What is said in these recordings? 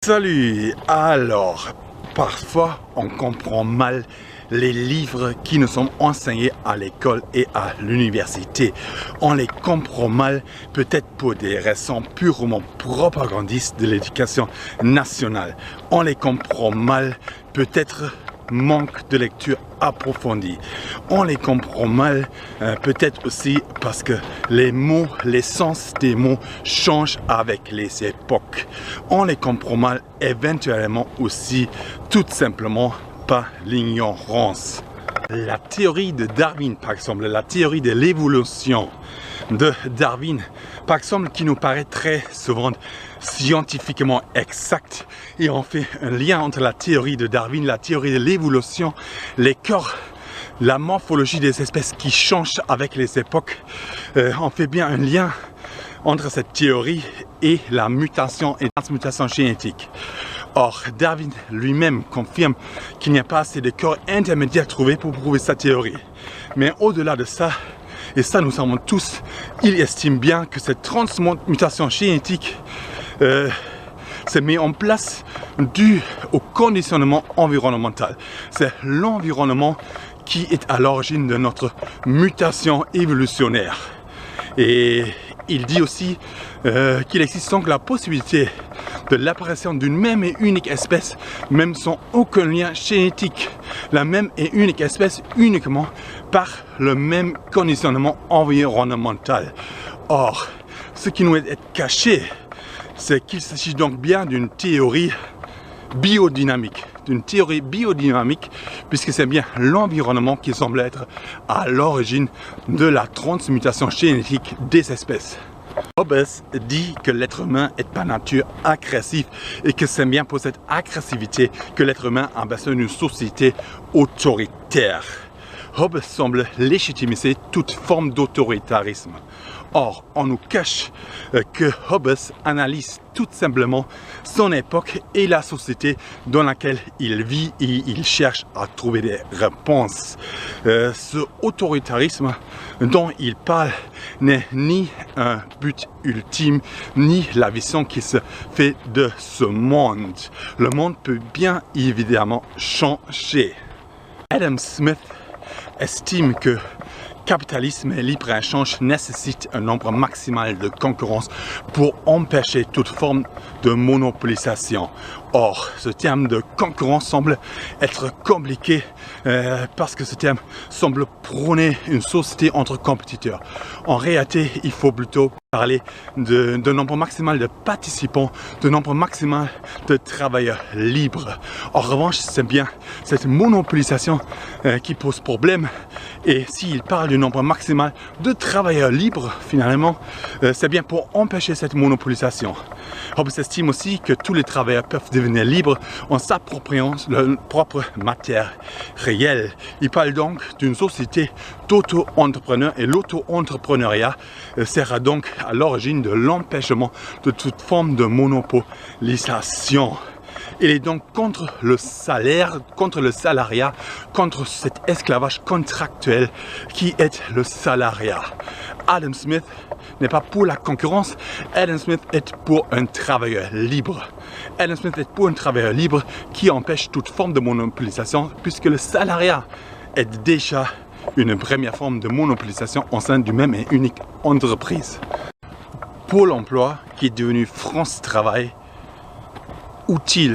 Salut! Alors, parfois on comprend mal les livres qui nous sont enseignés à l'école et à l'université. On les comprend mal peut-être pour des raisons purement propagandistes de l'éducation nationale. On les comprend mal peut-être manque de lecture approfondie. On les comprend mal peut-être aussi parce que les mots, les sens des mots changent avec les époques. On les comprend mal éventuellement aussi tout simplement par l'ignorance. La théorie de Darwin, par exemple, la théorie de l'évolution de Darwin, par exemple, qui nous paraît très souvent scientifiquement exacte, et on fait un lien entre la théorie de Darwin, la théorie de l'évolution, les corps, la morphologie des espèces qui changent avec les époques. On fait bien un lien entre cette théorie et la mutation et transmutation génétique. Or, Darwin lui-même confirme qu'il n'y a pas assez de corps intermédiaires trouvés pour prouver sa théorie. Mais au-delà de ça, et ça nous savons tous, il estime bien que cette transmutation génétique s'est mise en place dû au conditionnement environnemental. C'est l'environnement qui est à l'origine de notre mutation évolutionnaire. Et il dit aussi qu'il existe donc la possibilité de l'apparition d'une même et unique espèce, même sans aucun lien génétique. La même et unique espèce uniquement par le même conditionnement environnemental. Or, ce qui nous est caché, c'est qu'il s'agit donc bien d'une théorie biodynamique. Puisque c'est bien l'environnement qui semble être à l'origine de la transmutation génétique des espèces. Hobbes dit que l'être humain est par nature agressif et que c'est bien pour cette agressivité que l'être humain a besoin d'une société autoritaire. Hobbes semble légitimiser toute forme d'autoritarisme. Or, on nous cache que Hobbes analyse tout simplement son époque et la société dans laquelle il vit et il cherche à trouver des réponses. Ce autoritarisme dont il parle n'est ni un but ultime, ni la vision qui se fait de ce monde. Le monde peut bien évidemment changer. Adam Smith estime que capitalisme et libre-échange nécessitent un nombre maximal de concurrence pour empêcher toute forme de monopolisation. Or, ce terme de concurrence semble être compliqué parce que ce terme semble prôner une société entre compétiteurs. En réalité, il faut plutôt parler de nombre maximal de participants, de nombre maximal de travailleurs libres. En revanche, c'est bien cette monopolisation qui pose problème. Et s'il parle du nombre maximal de travailleurs libres, finalement, c'est bien pour empêcher cette monopolisation. Hobbes estime aussi que tous les travailleurs peuvent devenir libres en s'appropriant leur propre matière réelle. Il parle donc d'une société d'auto-entrepreneurs et l'auto-entrepreneuriat sera donc à l'origine de l'empêchement de toute forme de monopolisation. Il est donc contre le salaire, contre le salariat, contre cet esclavage contractuel qui est le salariat. Adam Smith n'est pas pour la concurrence, Adam Smith est pour un travailleur libre. Adam Smith est pour un travailleur libre qui empêche toute forme de monopolisation puisque le salariat est déjà une première forme de monopolisation au sein d'une même et unique entreprise. Pôle emploi qui est devenu France Travail, outil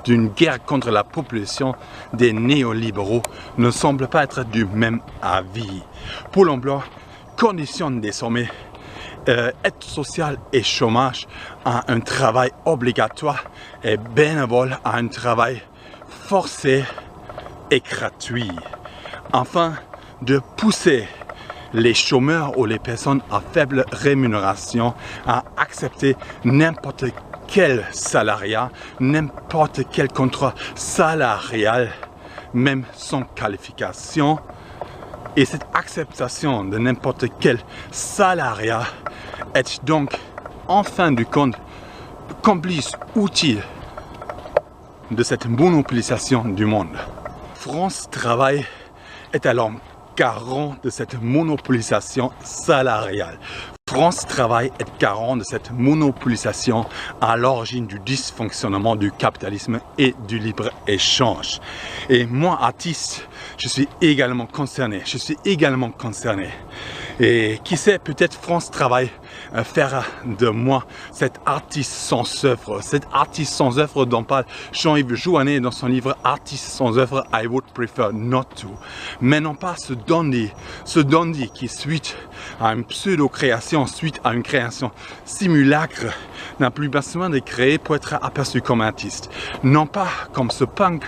d'une guerre contre la population des néolibéraux, ne semble pas être du même avis. Pôle emploi conditionne désormais aide sociale et chômage à un travail obligatoire et bénévole à un travail forcé et gratuit. Afin de pousser les chômeurs ou les personnes à faible rémunération à accepter n'importe quel salariat, n'importe quel contrat salarial, même sans qualification. Et cette acceptation de n'importe quel salariat est donc, en fin du compte, complice utile de cette monopolisation du monde. France Travail est alors garant de cette monopolisation salariale. France Travail est garant de cette monopolisation à l'origine du dysfonctionnement du capitalisme et du libre-échange. Et moi, artiste, je suis également concerné. Et qui sait, peut-être France Travail faire de moi cet artiste sans œuvre dont parle Jean-Yves Jouanet dans son livre Artiste sans œuvre, I would prefer not to. Mais non pas ce dandy qui suite à une pseudo-création, suite à une création simulacre, n'a plus besoin de créer pour être aperçu comme artiste. Non pas comme ce punk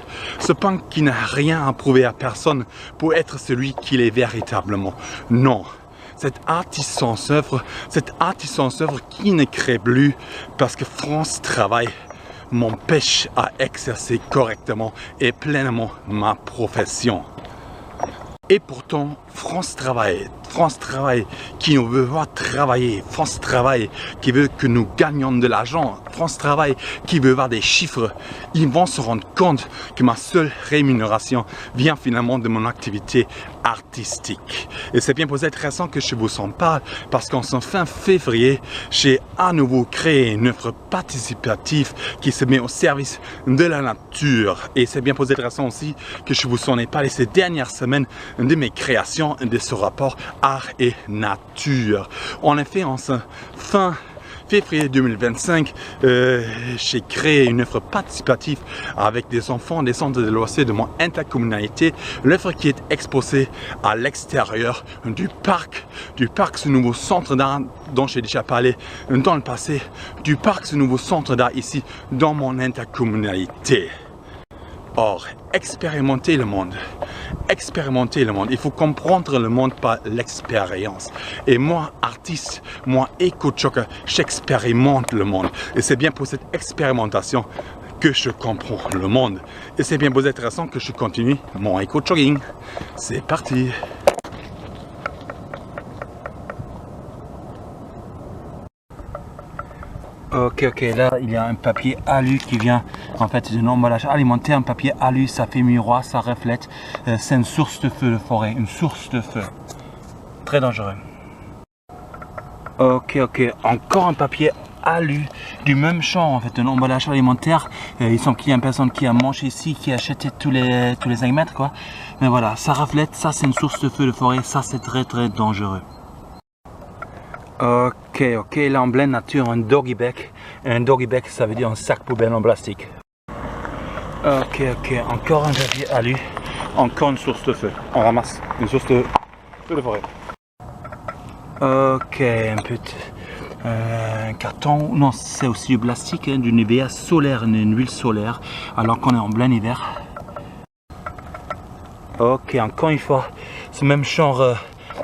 qui n'a rien à prouver à personne pour être celui qu'il est véritablement. Non. Cet artiste sans œuvre qui ne crée plus parce que France Travail m'empêche à exercer correctement et pleinement ma profession. Et pourtant, France Travail qui nous veut voir travailler, France Travail qui veut que nous gagnions de l'argent, France Travail qui veut voir des chiffres, ils vont se rendre compte que ma seule rémunération vient finalement de mon activité artistique. Et c'est bien pour cette raison que je vous en parle, parce qu'en fin février, j'ai à nouveau créé une œuvre participative qui se met au service de la nature. Et c'est bien pour cette raison aussi que je vous en ai parlé ces dernières semaines de mes créations, de ce rapport art et nature. En effet, en fin février 2025, j'ai créé une œuvre participative avec des enfants des centres de loisirs de mon intercommunalité. L'œuvre qui est exposée à l'extérieur du parc, ce nouveau centre d'art dont j'ai déjà parlé dans le passé, ce nouveau centre d'art ici dans mon intercommunalité. Or, expérimenter le monde. Il faut comprendre le monde par l'expérience. Et moi, artiste, moi, éco-choker, j'expérimente le monde. Et c'est bien pour cette expérimentation que je comprends le monde. Et c'est bien pour cette raison que je continue mon éco-jogging. C'est parti! Ok, là il y a un papier alu qui vient en fait d'un emballage alimentaire. Un papier alu, ça fait miroir, ça reflète. C'est une source de feu de forêt, une source de feu. Très dangereux. Ok, encore un papier alu du même champ en fait, un emballage alimentaire. Il semble qu'il y a une personne qui a mangé ici, qui a acheté tous les 5 mètres quoi. Mais voilà, ça reflète, ça c'est une source de feu de forêt, ça c'est très dangereux. Ok, là en pleine nature, un doggy bag. Un doggy bag, ça veut dire un sac poubelle en plastique. Ok, encore un papier alu, encore une source de feu. On ramasse une source de feu de forêt. Ok, un petit carton, non, c'est aussi du plastique, hein, d'une UVA solaire, une huile solaire, alors qu'on est en plein hiver. Ok, encore une fois, ce même genre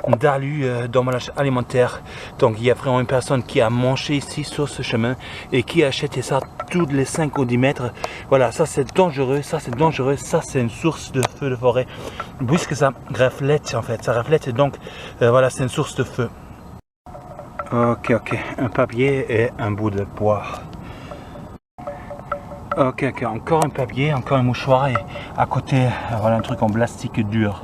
d'alu d'emballage alimentaire. Donc il y a vraiment une personne qui a mangé ici sur ce chemin et qui a acheté ça tous les 5 ou 10 mètres. Voilà, ça c'est dangereux, ça c'est une source de feu de forêt. Puisque ça reflète en fait, ça reflète et donc voilà, c'est une source de feu. Ok, un papier et un bout de bois. Ok, encore un papier, encore un mouchoir et à côté, voilà un truc en plastique dur.